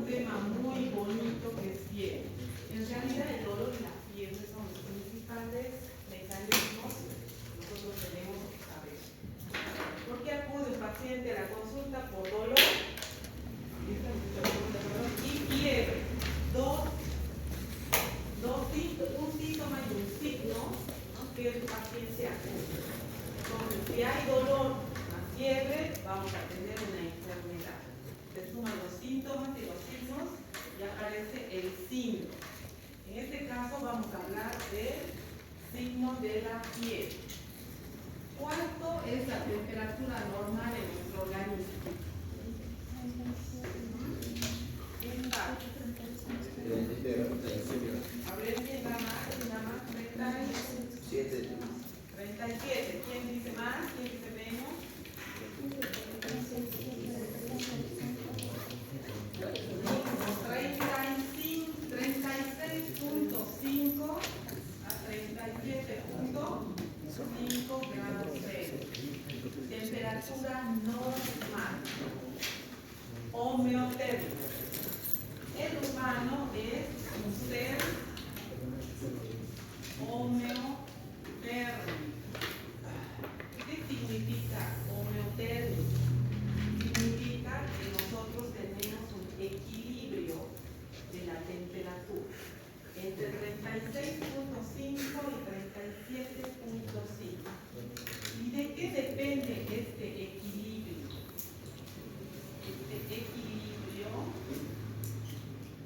un tema muy bonito que es fiebre. En realidad el dolor y la fiebre son los principales mecanismos que nosotros tenemos que saber. ¿Por qué acude un paciente a la consulta? Por dolor y fiebre. Un síntoma y un signo, ¿no?, que el paciente acude. Entonces, si hay dolor, una fiebre, vamos a tener una enfermedad. Se suman los síntomas y los signos y aparece el signo. En este caso vamos a hablar del signo de la fiebre. ¿Cuánto es la temperatura normal en nuestro organismo? A ver, ¿quién da más? 37. 37. ¿Quién dice más? ¿Quién dice menos? 36.5 a 37.5 grados Celsius. Temperatura normal. Homeotérmica. El humano es un ser homeotérmico. ¿Qué significa homeotérmico? Significa que nosotros tenemos un equilibrio de la temperatura entre 36.5 y 37.5. ¿Y de qué depende este equilibrio? Este equilibrio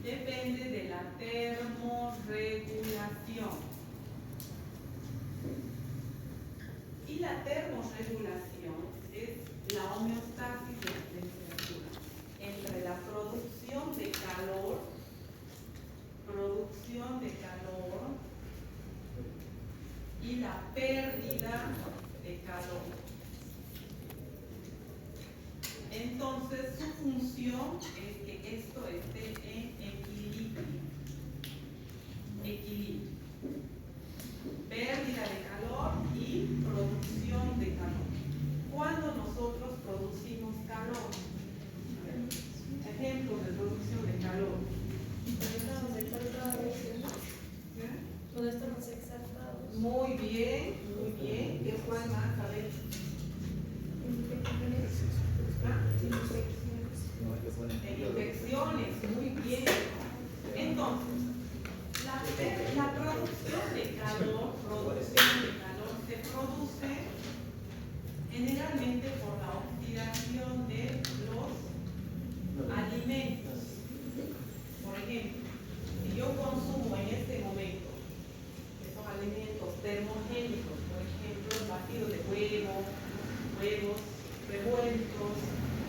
depende de la termorregulación. Y la termorregulación es la homeostasis de la temperatura entre la producción de calor y la pérdida de calor. Entonces, su función es que esto esté en equilibrio. Pérdida de calor y producción de calor. ¿Cuándo nosotros producimos calor? Ejemplos de producción de calor. Cuando estamos exaltados. Muy bien, muy bien. ¿Qué fue más? A ver. En infecciones, muy bien. Entonces, la producción de calor se produce generalmente por la oxidación de los alimentos. Por ejemplo, si yo consumo en este momento esos alimentos termogénicos, por ejemplo, el batido de huevos revueltos,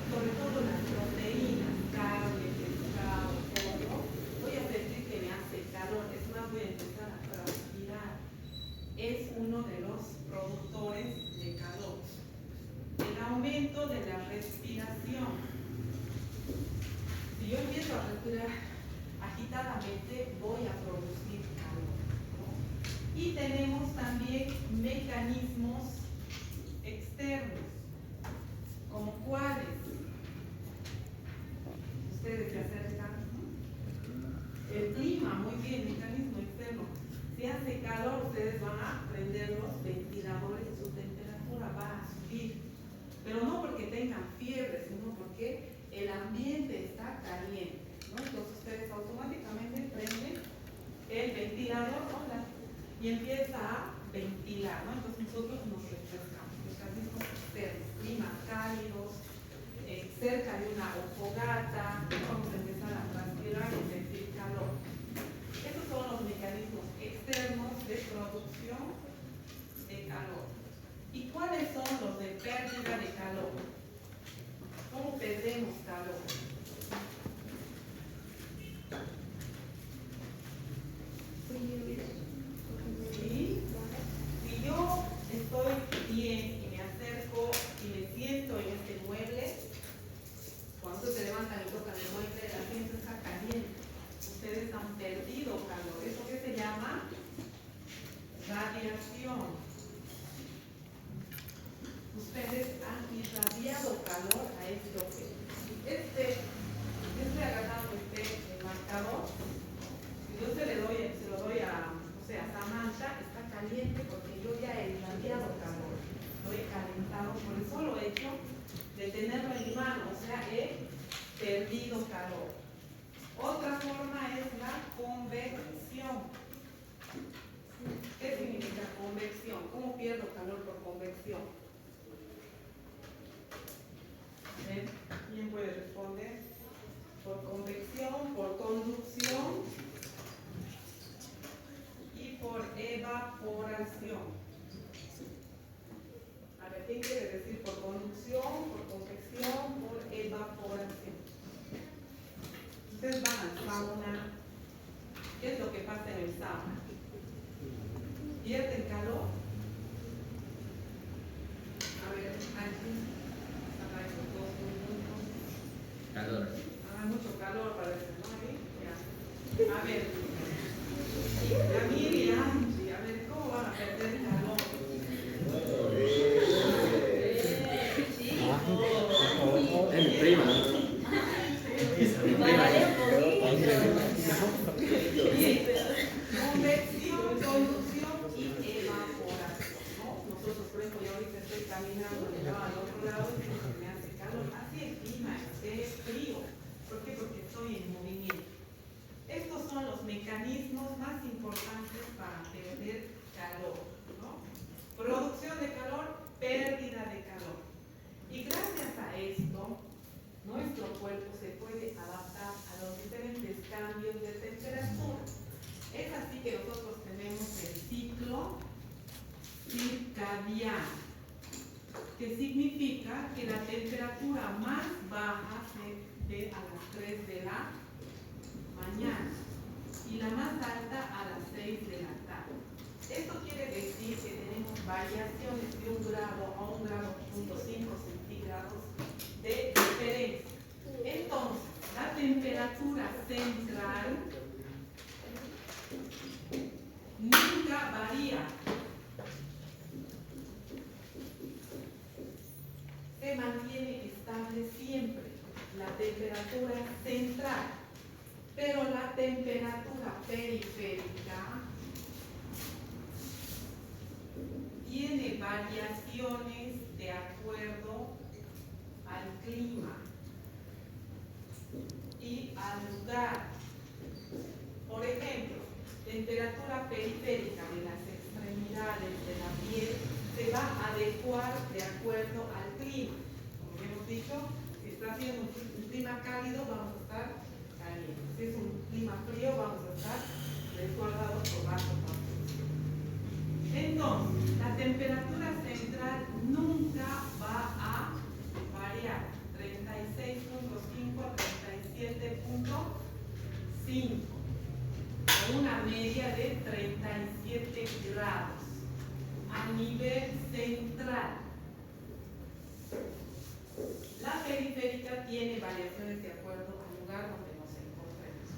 sobre todo las proteínas, carne, pescado, pollo, voy a sentir que me hace calor, es más, voy a empezar a transpirar. Es uno de los productores de calor. El aumento de la respiración. Si yo empiezo a respirar agitadamente, voy a producir calor, ¿no? Y tenemos también mecanismos externos, como cuáles. Ustedes se acercan. El clima, muy bien, mecanismo externo. Si hace calor, ustedes van a prender los ventiladores y su temperatura va a subir. Pero no porque tengan fiebre, sino porque el ambiente está caliente, ¿no? Entonces ustedes automáticamente prenden el ventilador, y empieza a ventilar, ¿no? Entonces nosotros nos refrescamos. Mecanismos externos, climas cálidos, cerca de una fogata, vamos a empezar a transpirar y sentir calor. Estos son los mecanismos externos de producción de calor. ¿Y cuáles son los de pérdida de calor? ¿Cómo perdemos calor? ¿Sí? Si yo estoy bien y me acerco y me siento en este mueble, cuando se levantan y tocan el mueble, el asiento está caliente. Ustedes han perdido calor. ¿Eso qué se llama? Radiación. Ustedes han irradiado calor a este objeto. Estoy agarrando este sea, he perdido calor. Otra forma es la convección. ¿Qué significa convección? ¿Cómo pierdo calor por convección? ¿Quién puede responder? Por convección, por conducción y por evaporación. A ver, ¿qué quiere decir por conducción, por convección, por evaporación? Ustedes van al sauna. ¿Qué es lo que pasa en el sauna? ¿Pierden calor? A ver, aquí. Calor. Mucho calor parece, ¿no? Ahí, ya. A ver. La Miriam, a ver, ¿cómo van a perder calor? Es mi prima. Convección, conducción y evaporación, ¿no? Nosotros, por ejemplo, yo ahorita estoy caminando al otro lado y me hace calor. Así es clima, es frío. ¿Por qué? Porque estoy en movimiento. Estos son los mecanismos más importantes para perder calor, ¿no? Producción de calor, pérdida de calor. Y gracias a esto, nuestro cuerpo se puede adaptar a los diferentes cambios de temperatura. Es así que nosotros tenemos el ciclo circadiano, que significa que la temperatura más baja se ve a las 3 de la mañana y la más alta a las 6 de la tarde. Esto quiere decir que tenemos variaciones de 1 grado a 1 grado punto 5 centígrados de diferencia. Entonces, la temperatura central nunca varía. Se mantiene estable siempre la temperatura central, pero la temperatura periférica tiene variaciones de acuerdo al clima y al lugar. Por ejemplo, temperatura periférica de las extremidades de la piel se va a adecuar de acuerdo al clima. Como hemos dicho, si está haciendo un clima cálido, vamos a estar calientes. Si es un clima frío, vamos a estar resguardados por bajo temperatura. Entonces, la temperatura central nunca va a variar. 36.5 a 37.5. Una media de 37 grados a nivel central. La periférica tiene variaciones de acuerdo al lugar donde nos encontremos.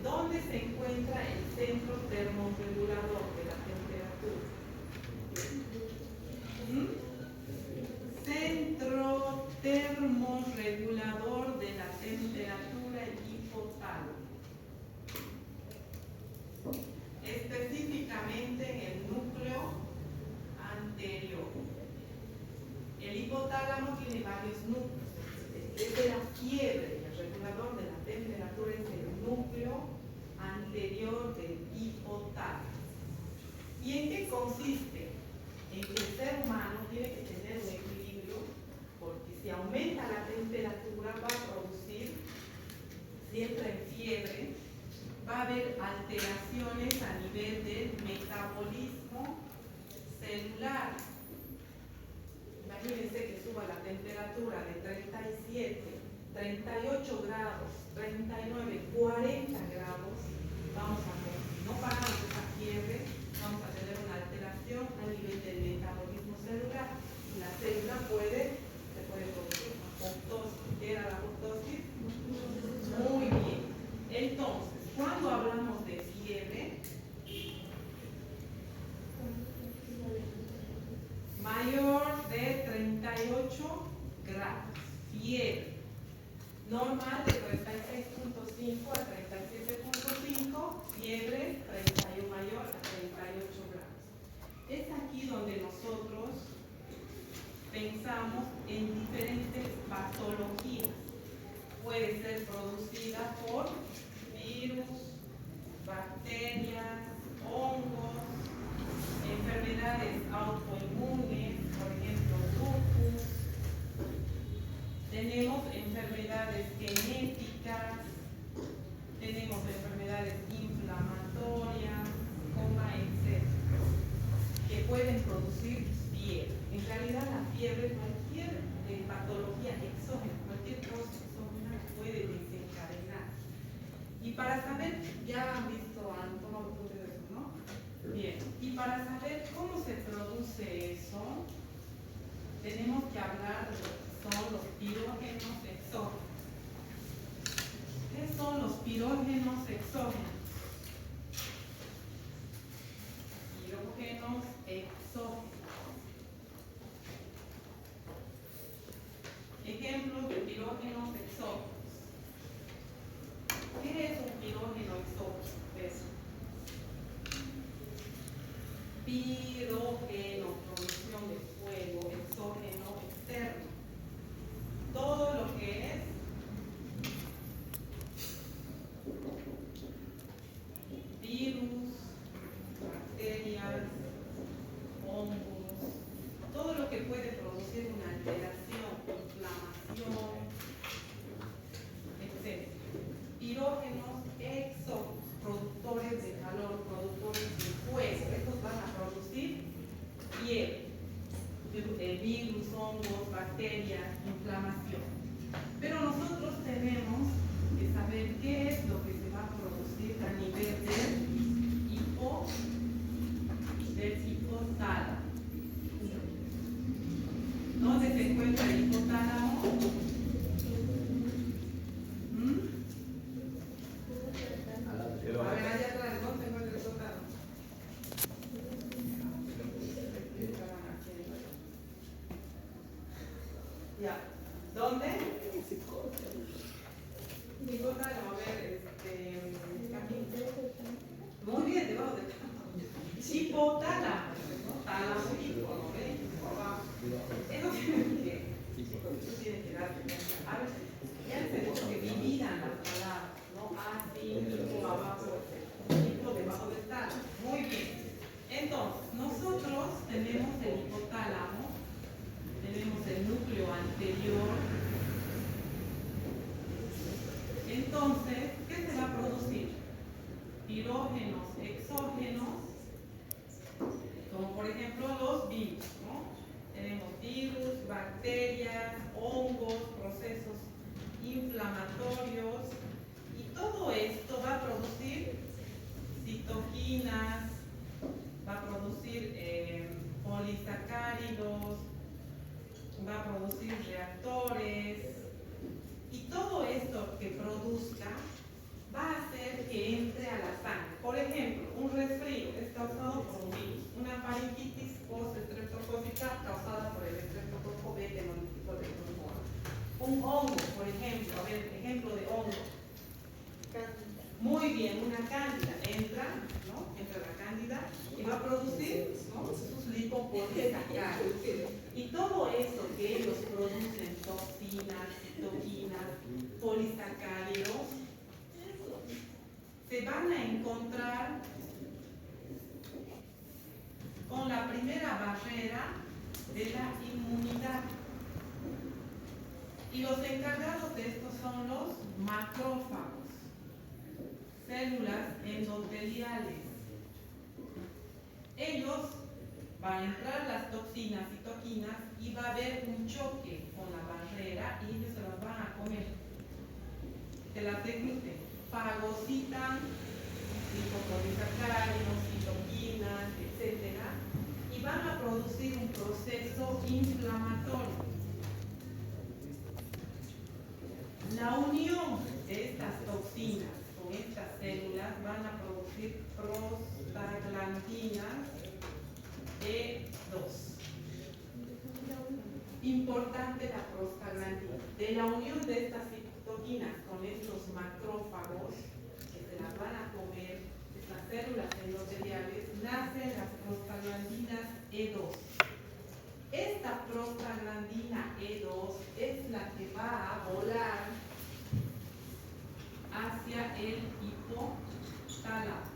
¿Dónde se encuentra el centro termorregulador de la temperatura? Centro termorregulador de la temperatura, el hipotálamo. Específicamente en el núcleo anterior. El hipotálamo tiene varios núcleos. Desde la fiebre, el regulador de la temperatura es el núcleo anterior del hipotálamo. ¿Y en qué consiste? En que el ser humano tiene que tener un equilibrio, porque si aumenta la temperatura va a producir, siempre en fiebre, va a haber alteraciones a nivel del metabolismo celular. Imagínense que suba la temperatura de 37, 38 grados, 39, 40 grados, no paramos esa fiebre, vamos a tener una alteración a nivel del metabolismo celular. Y la célula se puede producir apoptosis. ¿Qué era la apoptosis? Muy bien. Entonces, cuando hablamos de fiebre, mayor de 38 grados, fiebre. Normal de 36.5 a 37.5, fiebre 31 mayor a 38 grados. Es aquí donde nosotros pensamos en diferentes patologías. Puede ser producida por virus, bacterias, hongos, enfermedades autoinmunes, por ejemplo, lupus. Tenemos enfermedades genéticas, tenemos enfermedades inflamatorias, etc., que pueden producir fiebre. En realidad la fiebre, cualquier patología exógena, cualquier cosa exógena puede desencadenar. Y para saber, ya han visto, han tomado punto de eso, ¿no? Bien, y para saber cómo se produce eso, tenemos que hablar de lo que son los pirógenos exógenos. ¿Qué son los pirógenos exógenos? Pirógenos exógenos. Ejemplos de pirógenos exógenos. ¿Qué es un pirógeno exógeno? Pirógeno, producción de fuego, exógeno, externo. Todo lo que es virus, bacterias, hongos, todo lo que puede producir una alteración, inflamación, etc. Pirógenos exógenos, productores de calor, productores de fuego. Estos van a producir fiebre, virus, hongos, bacterias, inflamación. Pero nosotros tenemos que saber qué es lo que se va a producir a nivel del hipotálamo. ¿Dónde se encuentra el hipotálamo? A ver, allá atrás, ¿dónde se encuentra el hipotálamo? Ya. ¿Dónde? Hipotálamo, a ver, muy bien, debajo del hipotálamo. Tálamo, hipo, ¿no ven? Por abajo. Eso tiene que darte cuenta. A ver, ya les he dicho que dividan las palabras, ¿no? Así, hipo abajo, hipo debajo del tálamo. Muy bien. Entonces, nosotros tenemos el hipotálamo, tenemos el núcleo anterior. Entonces, ¿qué se va a producir? Pirógenos exógenos, como por ejemplo los virus, ¿no? Tenemos virus, bacterias, hongos, procesos inflamatorios, y todo esto va a producir citoquinas, va a producir polisacáridos, va a producir reactores, y todo esto que produzca va a hacer que entre a la sangre. Por ejemplo, un resfrío es causado por un virus, una faringitis post-estreptocócica causada por el estreptococo B hemolítico del grupo A. Un hongo, por ejemplo, a ver, ejemplo de hongo. Muy bien, una cándida entra, ¿no? Entra la cándida y va a producir, ¿no?, sus lipopolisacáridos. Y todo eso que ellos producen, toxinas, citoquinas, polisacáridos, se van a encontrar con la primera barrera de la inmunidad. Y los encargados de esto son los macrófagos, células endoteliales. Ellos van a entrar las toxinas, citoquinas, y va a haber un choque con la barrera y ellos se las van a comer. Que las degluten, fagocitan lipopolisacáridos, citoquinas, etc. Y van a producir un proceso inflamatorio. La unión de estas toxinas con estas células van a producir prostaglandinas E2. Importante la prostaglandina. De la unión de estas citoquinas con estos macrófagos que se las van a comer, estas células endoteliales, nacen las prostaglandinas E2. Esta prostaglandina E2 es la que va a volar hacia el hipotálamo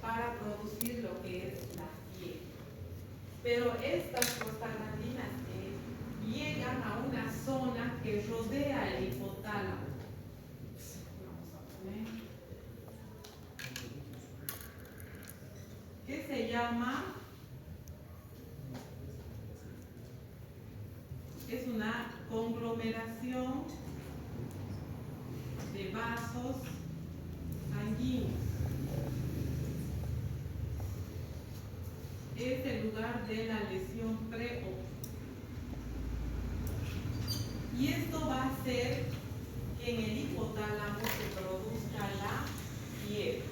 para producir lo que es la fiebre. Pero estas prostaglandinas llegan a una zona que rodea el hipotálamo. Vamos a poner. Que se llama, es una conglomeración de vasos sanguíneos. Es el lugar de la lesión preoperativa. Y esto va a hacer que en el hipotálamo se produzca la fiebre.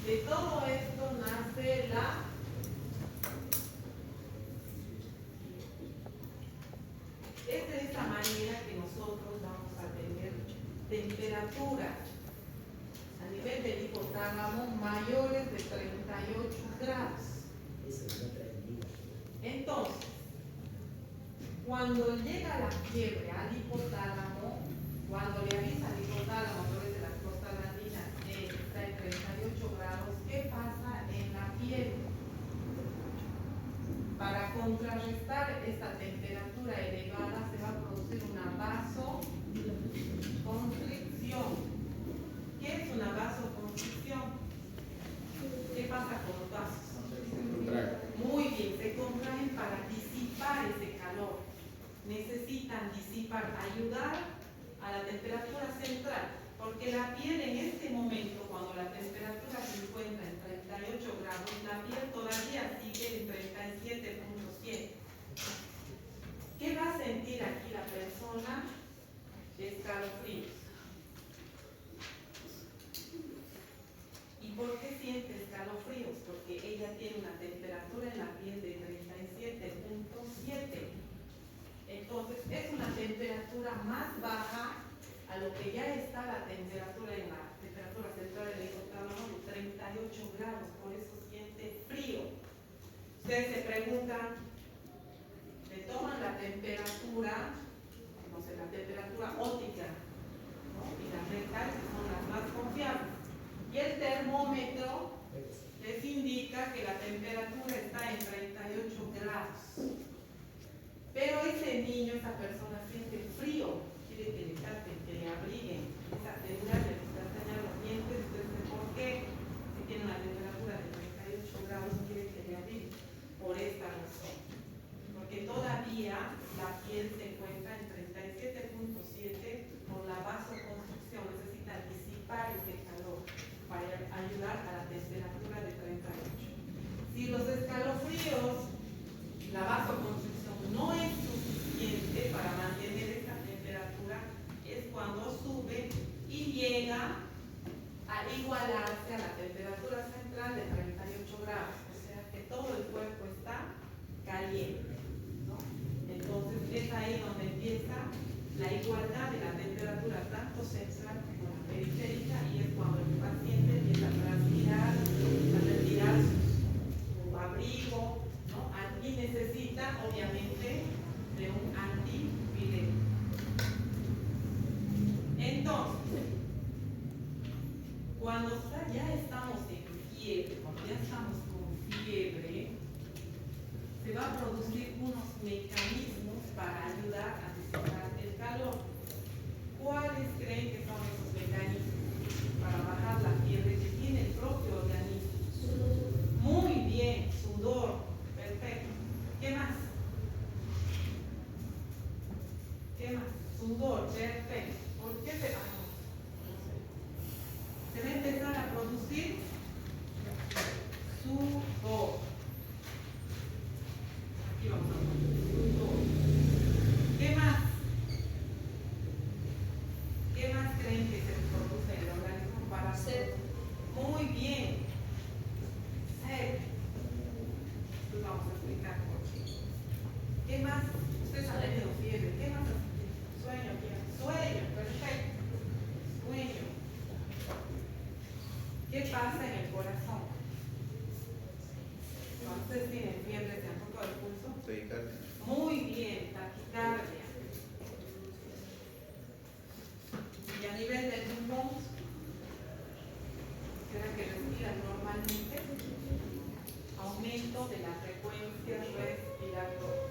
De todo esto nace la es de esta manera que nosotros vamos a tener temperaturas a nivel del hipotálamo mayores de 38 grados. Entonces, cuando llega la fiebre al hipotálamo, cuando le avisa al hipotálamo a través de las prostaglandinas que está en 38 grados, ¿qué pasa en la piel? Para contrarrestar esta temperatura elevada se va a producir una vasoconstricción. ¿Qué es una vasoconstricción? ¿Qué pasa con los vasos? Muy bien, se contraen para disipar ese calor. Necesitan disipar, ayudar a la temperatura central, porque la piel en este momento, cuando la temperatura se encuentra en 38 grados, la piel todavía sigue en 37.7. ¿Qué va a sentir aquí la persona? Escalofríos. ¿Y por qué siente escalofríos? Porque ella tiene una temperatura en la piel de 37.7. Entonces es una temperatura más baja a lo que ya está la temperatura en la temperatura central del hipotálamo de 38 grados, por eso siente frío. Ustedes se preguntan, le toman la temperatura, no sé, la temperatura óptica, ¿no? Y las rectales, que son las más confiables. Y el termómetro les indica que la temperatura está en 38 grados. Pero ese niño, esa persona siente frío, quiere que le tapen, que le abriguen, esa tendrá que castañar los dientes. Entonces, ¿por qué? Si tiene una temperatura de 38 grados, quiere que le abriguen. Por esta razón. Porque todavía la piel se encuentra en 37.7 por la vasoconstricción, necesita disipar ese calor para ayudar a la temperatura de 38. Si los escalofríos, la vasoconstricción no es suficiente para mantener esta temperatura, es cuando sube y llega a igualarse a la temperatura central de 38 grados, o sea que todo el cuerpo está caliente, ¿no? Entonces es ahí donde empieza la igualdad de la temperatura tanto central como la periférica, y es cuando el paciente empieza a transpirar, a retirar su abrigo, ¿no? Y necesita obviamente de un antipirético. Entonces, cuando ya estamos en fiebre, cuando ya estamos con fiebre, se va a producir unos mecanismos para ayudar a disipar el calor. ¿Cuáles creen que son esos mecanismos para bajar la fiebre que tiene el propio organismo? Muy bien, sudor, perfecto. ¿Qué más? ¿Qué más? Sudor, perfecto. ¿Por qué se va? Se va a empezar a producir sudor. Aquí vamos a poner sudor. ¿Qué más? ¿Qué más creen que se produce en el organismo para hacer? Muy bien. Sed. Pues vamos a explicar por qué. ¿Qué más? Ustedes han tenido fiebre. ¿Qué más? Sueño. Sueño, perfecto. Sueño. ¿Qué pasa en el corazón? Cuando ustedes tienen fiebre, ¿se han tocado el pulso? normalmente, aumento de la frecuencia respiratoria.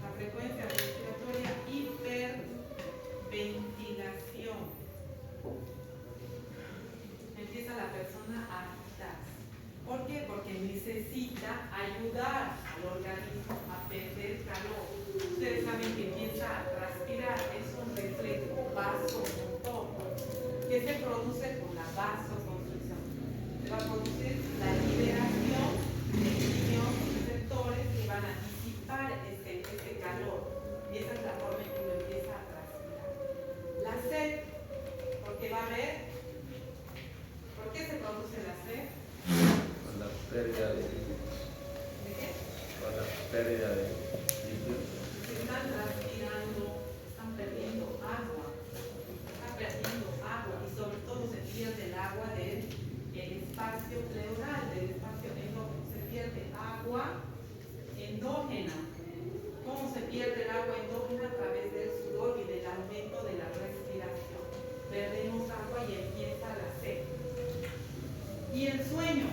La frecuencia respiratoria, hiperventilación. Empieza la persona a agitarse. ¿Por qué? Porque necesita ayudar al organismo a perder calor. Ustedes saben que empieza a transpirar, es un reflejo vasomotor que se produce con la vasoconstricción. Se va a producir la liberación de receptores que van a disipar este calor. Y esa es la forma en que uno empieza a transpirar. La sed, porque va a haber. ¿Por qué se produce la sed? Con la pérdida de qué? Con la pérdida de líquido. Están transpirando, están perdiendo agua. Están perdiendo agua y sobre todo se pierde el agua del espacio pleural, del espacio endógeno. Se pierde agua endógena. ¿Cómo se pierde el agua endógena? A través del sudor y del aumento de la respiración. Perdemos agua y empieza la sed. Y el sueño.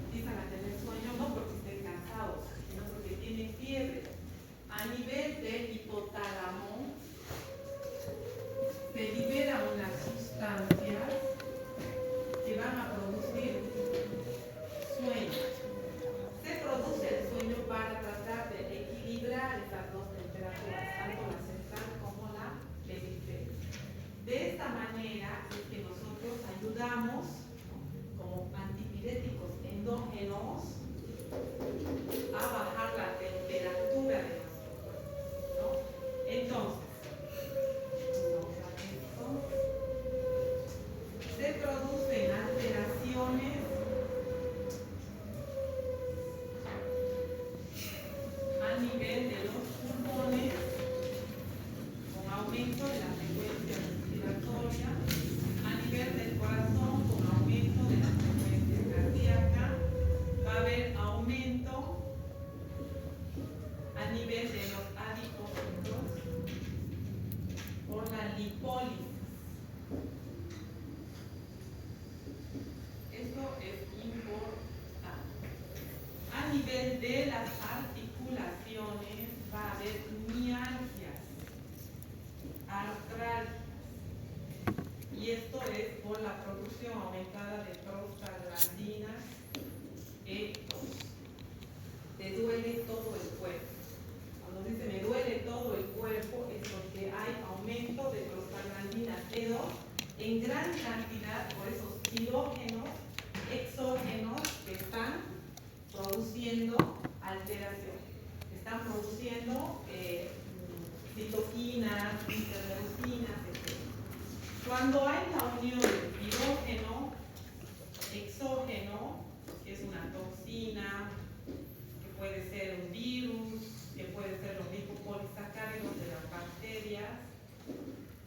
Empiezan a tener sueño no porque estén cansados, sino porque tienen fiebre. A nivel del hipotálamo se liberan unas sustancias que van a producir sueño. Se produce el sueño para tratar de equilibrar estas dos temperaturas, tanto la central como la periférica. De esta manera es que nosotros ayudamos, ¿no?, como antipiréticos endógenos, a bajar la temperatura de nuestro cuerpo, ¿no? Entonces, se producen alteraciones a nivel de los pulmones con aumento de la frecuencia respiratoria, a nivel del corazón con aumento de la frecuencia cardíaca, va a haber aumento a nivel de los adipocitos por la lipólisis. Esto es importante. A nivel de las articulaciones va a haber mialgias, artralgias. Y esto es por la producción aumentada de prostaglandinas E2. Te duele todo el cuerpo. Cuando dice me duele todo el cuerpo es porque hay aumento de prostaglandinas E2 en gran cantidad por esos pirógenos exógenos que están produciendo alteración. Están produciendo citoquinas, interleucinas, etc. Cuando hay la unión del pirógeno exógeno, que es una toxina, que puede ser un virus, que puede ser los lipopolisacáridos de las bacterias,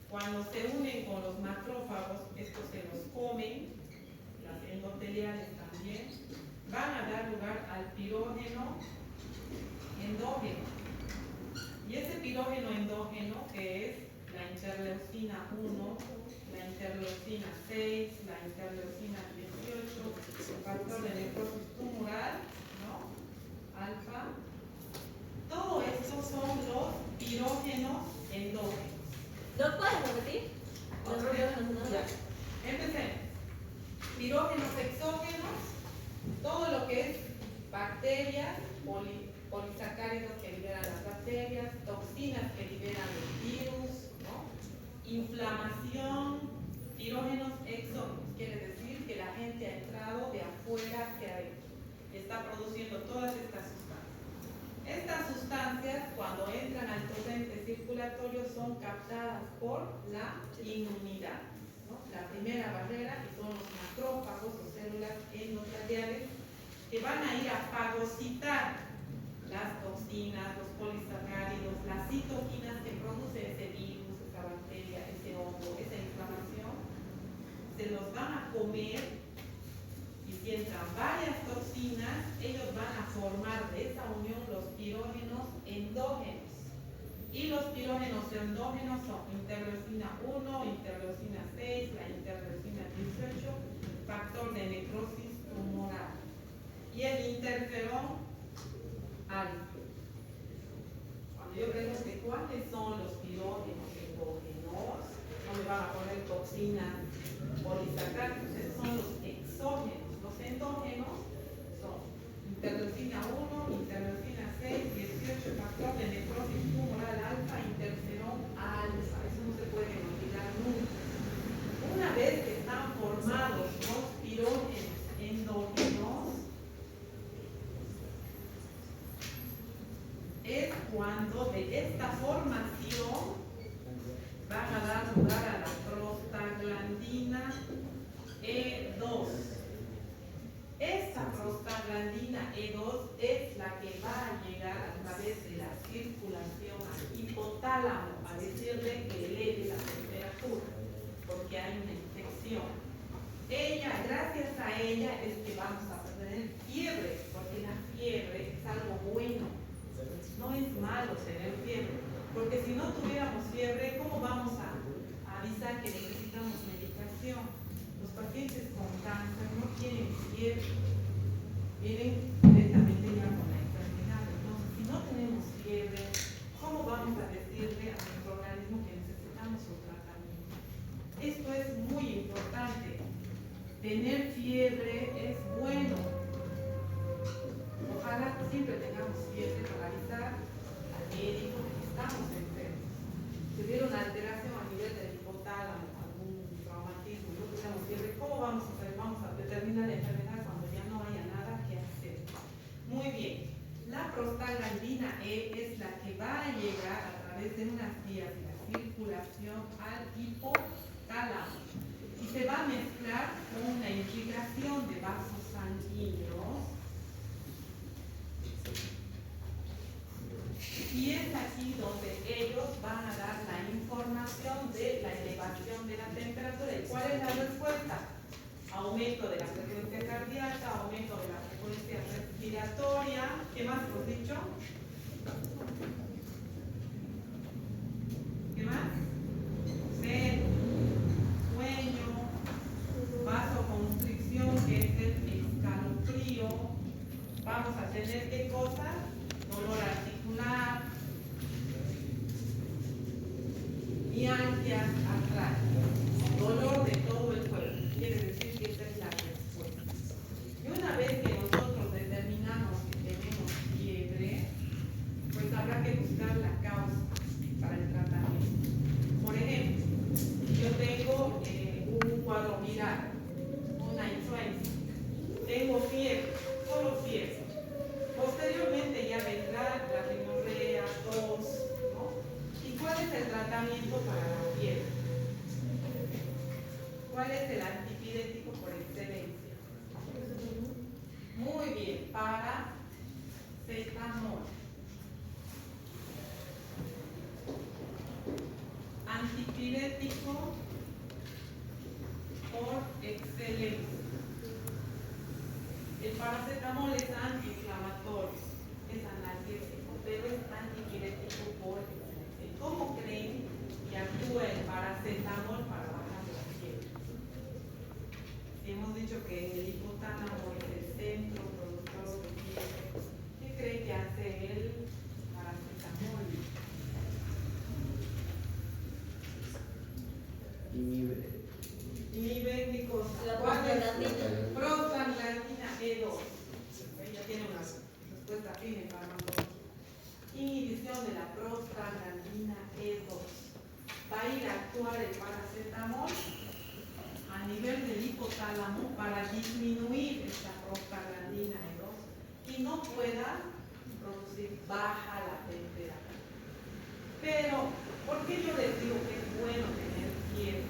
cuando se unen con los macrófagos, estos se los comen, las endoteliales también, van a dar lugar al pirógeno endógeno. Y ese pirógeno endógeno, que es la interleucina 1, la interleucina 6, la interleucina 18, el factor de necrosis tumoral, ¿no?, alfa. Todo esto son los pirógenos endógenos. ¿Lo puedes repetir? Otro día. Empecemos. Pirógenos exógenos, todo lo que es bacterias, polisacáridos que liberan las bacterias, toxinas que liberan los virus, ¿no?, inflamación. Pirógenos exógenos quiere decir que la gente ha entrado de afuera hacia adentro, está produciendo todas estas sustancias. Estas sustancias, cuando entran al torrente circulatorio, son captadas por la inmunidad, ¿no?, la primera barrera, que son los macrófagos o células endoteliales, que van a ir a fagocitar las toxinas, los polisacáridos, las citoquinas que produce ese virus, esa bacteria, ese hongo, esa inflamación. Se los van a comer, y si entran varias toxinas, ellos van a formar de esa unión los pirógenos endógenos. Y los pirógenos endógenos son interleucina 1, interleucina 6, la interleucina 18, factor de necrosis tumoral. Y el interferón alfa. Cuando yo pregunte cuáles son los pirógenos endógenos, no me van a poner toxinas polisacáridos, esos son los exógenos. Los endógenos son interleucina 1, interleucina 6, 18, factor de necrosis tumoral alfa, interferón alfa. Eso no se puede olvidar nunca. Una vez que están formados los pirógenos endógenos, es cuando de esta formación van a dar lugar a la prostaglandina E2. Esta prostaglandina E2 es la que va a llegar a través de la circulación al hipotálamo a decirle que eleve la temperatura, porque hay una infección. Ella, gracias a ella, es que vamos a tener fiebre, porque la fiebre es algo bueno. No es malo tener fiebre, porque si no tuviéramos fiebre, ¿cómo vamos a avisar que necesitamos medicación? Los pacientes con cáncer no tienen fiebre, vienen directamente ya con la enfermedad. Entonces, si no tenemos fiebre, ¿cómo vamos a decirle a nuestro organismo que necesitamos un tratamiento? Esto es muy importante. Tener fiebre es bueno. Ojalá siempre tengamos fiebre para avisar al médico que estamos enfermos. Si hubiera una alteración a nivel del hipotálamo, algún traumatismo, no tuviéramos fiebre, ¿cómo vamos a hacer? Vamos a determinar la enfermedad cuando ya no haya nada que hacer. Muy bien. La prostaglandina E es la que va a llegar a través de unas vías de la circulación al hipotálamo y se va a mezclar con una irrigación de vasos sanguíneos. Y es aquí donde ellos van a dar la información de la elevación de la temperatura. ¿Y cuál es la respuesta? Aumento de la frecuencia cardíaca, aumento de la frecuencia respiratoria. ¿Qué más hemos dicho? ¿Qué más? Sed, sueño, vasoconstricción, que es el escalofrío. Vamos a tener ¿qué cosa? Dolor articular, mialgias artrales, dolor de todo el cuerpo. Quiere decir que esa es la respuesta. Y una vez que nosotros determinamos que tenemos fiebre, pues habrá que buscar la causa para el tratamiento. Por ejemplo, yo tengo un cuadro viral, una influenza, tengo fiebre, solo fiebre. Posteriormente ya vendrá la rinorrea, tos, ¿no? ¿Y cuál es el tratamiento para la fiebre? ¿Cuál es el antipirético por excelencia? Muy bien, paracetamol. Antipirético por excelencia. El paracetamol es antiinflamatorio, es analgésico, pero es antipirético por excelencia. ¿Cómo creen que actúa el paracetamol para bajar la fiebre? Hemos dicho que el hipotálamo es el centro productor de fiebre. ¿Qué creen que hace el paracetamol? Inhibe qué cosa. La ¿Cuál es? prostaglandina. Prostaglandina E2. Ella tiene una respuesta firme para nosotros. Inhibición de la prostaglandina E2. Va a ir a actuar el paracetamol a nivel del hipotálamo para disminuir esta prostaglandina E2 y no pueda producir baja la temperatura. Pero, ¿por qué yo les digo que es bueno tener fiebre?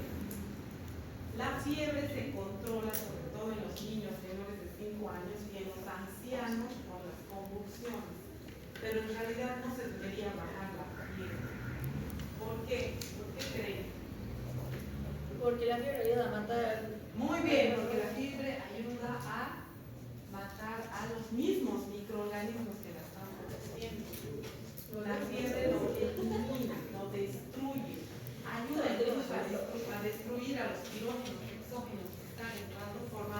La fiebre se controla sobre todo en los niños menores de 5 años y en los ancianos con las convulsiones. Pero en realidad no se debería bajar la fiebre. ¿Por qué? ¿Por qué creen? Porque la fiebre ayuda a matar. Muy bien, porque la fiebre ayuda a matar a los mismos microorganismos que la están produciendo. La fiebre lo elimina, lo destruye, ayuda incluso a destruir a los pirógenos exógenos que están entrando formando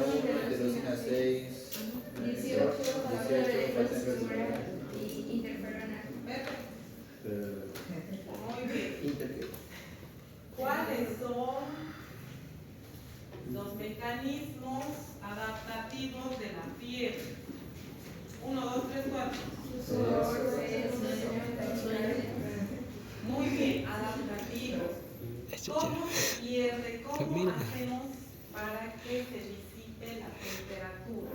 ¿Cuáles son los mecanismos adaptativos de la fiebre? 1, 2, 3, 4. Muy bien, adaptativos. ¿Cómo se pierde? ¿Cómo hacemos para que se disipe la temperatura?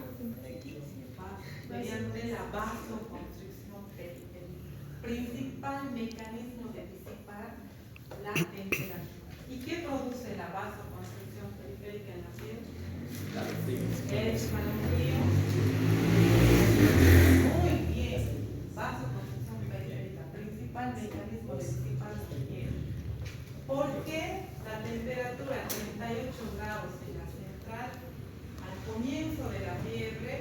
Mediante la vasoconstricción periférica. Principal mecanismo de disipar la temperatura. ¿Y qué produce la vasoconstricción periférica en la piel? El escalofrío. Muy bien. Vasoconstricción periférica. Principal mecanismo de disipar la piel. ¿Por qué la temperatura a 38 grados en la central, al comienzo de la fiebre,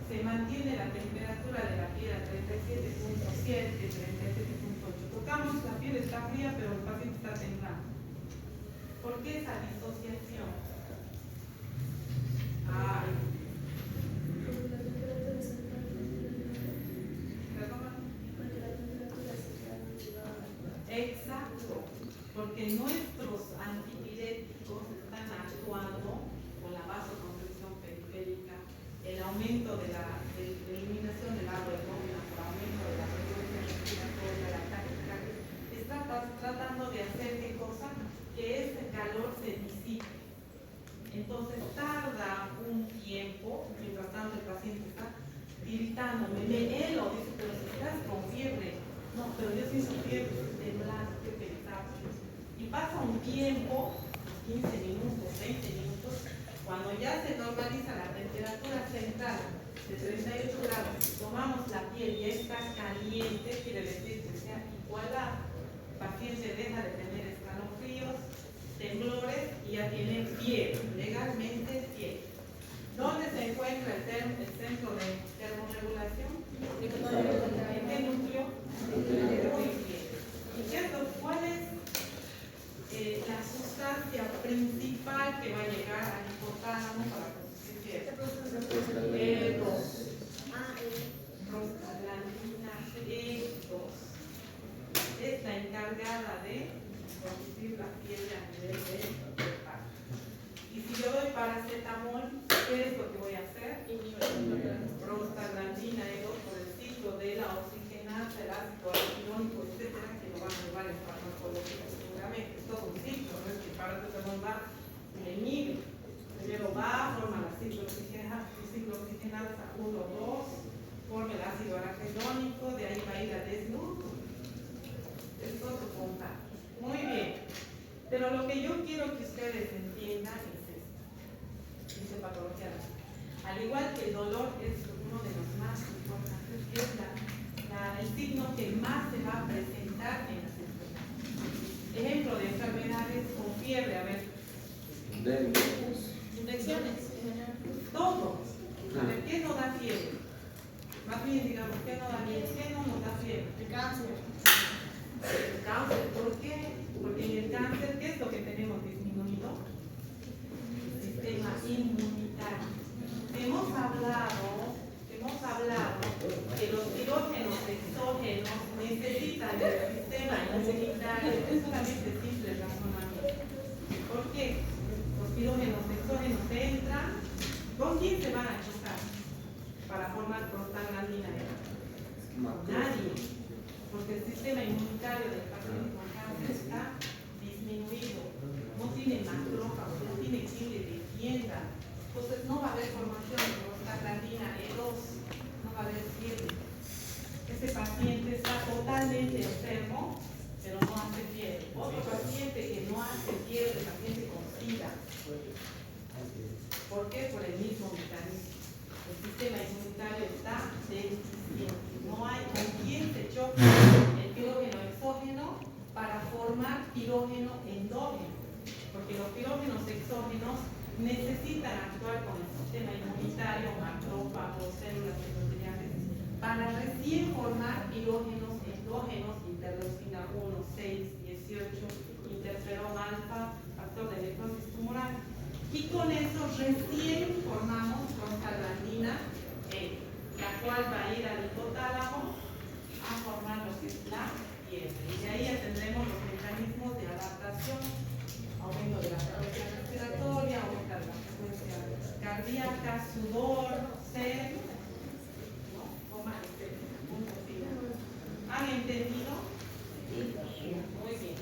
se mantiene la temperatura de la piel a 37.7, 37.8? Tocamos, la piel está fría, pero el paciente está temblando. ¿Por qué esa disociación? Ay. Exacto, porque nuestros antipiréticos están actuando con la vasoconstricción periférica, el aumento de la eliminación del agua hidrógena por aumento de la frecuencia respiratoria, la taquicardia, está tratando de hacer qué cosa, que ese calor se disipe. Entonces tarda un tiempo, mientras tanto el paciente está tiritando, me helo, dice, pero si estás con fiebre. No, pero yo sí soy fiebre, temblando, qué pesado. Y pasa un tiempo, 15 minutos, 20 minutos, cuando ya se normaliza la temperatura central de 38 grados, tomamos la piel y ya está caliente, quiere decir que sea igualada. El paciente deja de tener escalofríos, temblores y ya tiene fiebre, legalmente fiebre. ¿Dónde se encuentra el centro de termorregulación? ¿En qué núcleo? Muy bien. ¿Y cuál es la sustancia principal que va a llegar al hipotálamo para producir fiebre? E2. Prostaglandina E2. Es la encargada de producir la fiebre a nivel del parto. Y si yo doy paracetamol, ¿qué es lo que voy a hacer? Prostaglandina E2 por el ciclo de la oxigenasa, el ácido araquidónico, etcétera, que lo van a llevar en farmacología seguramente. Es todo un ciclo, no es que el paracetamol va y le inhibe. Primero va, forma la ciclooxigenasa 1, 2, forma el ácido araquidónico, de ahí va a ir a desnudo. Es todo contar. Muy bien. Pero lo que yo quiero que ustedes entiendan es esto. Dice patología. Al igual que el dolor es uno de los más importantes, es el signo que más se va a presentar en las enfermedades. Ejemplo de enfermedades con fiebre, a ver. Infecciones. Todo. A ver, ¿qué no da fiebre? Más bien, digamos, ¿qué no da fiebre? ¿Qué no nos da fiebre? El cáncer. El cáncer, ¿por qué? Porque en el cáncer, ¿qué es lo que tenemos disminuido? El sistema inmunitario. Hemos hablado que los pirógenos exógenos necesitan del sistema inmunitario. Es solamente simple razonamiento. ¿Por qué? Los pirógenos exógenos entran, ¿con quién se van a chocar para formar prostaglandina? Nadie. Porque el sistema inmunitario del paciente con cáncer está disminuido, no tiene macrófagos, no tiene quien le defienda. Entonces no va a haber formación de prostaglandina E2, no va a haber fiebre. Ese paciente está totalmente enfermo, pero no hace fiebre. Otro paciente que no hace fiebre, paciente con SIDA. ¿Por qué? Por el mismo mecanismo. El sistema inmunitario está deficiente. No hay con quién se choca el pirógeno exógeno para formar pirógeno endógeno. Porque los pirógenos exógenos necesitan actuar con el sistema inmunitario, macrófagos, células endoteliales, para recién formar pirógenos endógenos, interleucina 1, 6, 18, interferón alfa, factor de necrosis tumoral. Y con eso recién formamos prostaglandina E, la cual va a ir al hipotálamo a formar lo que es la fiebre. Y de ahí ya tendremos los mecanismos de adaptación aumento de la frecuencia respiratoria, aumenta la frecuencia cardíaca, sudor, sed, ¿no? Coma, etc. Punto final. ¿Han entendido? Sí. Muy bien.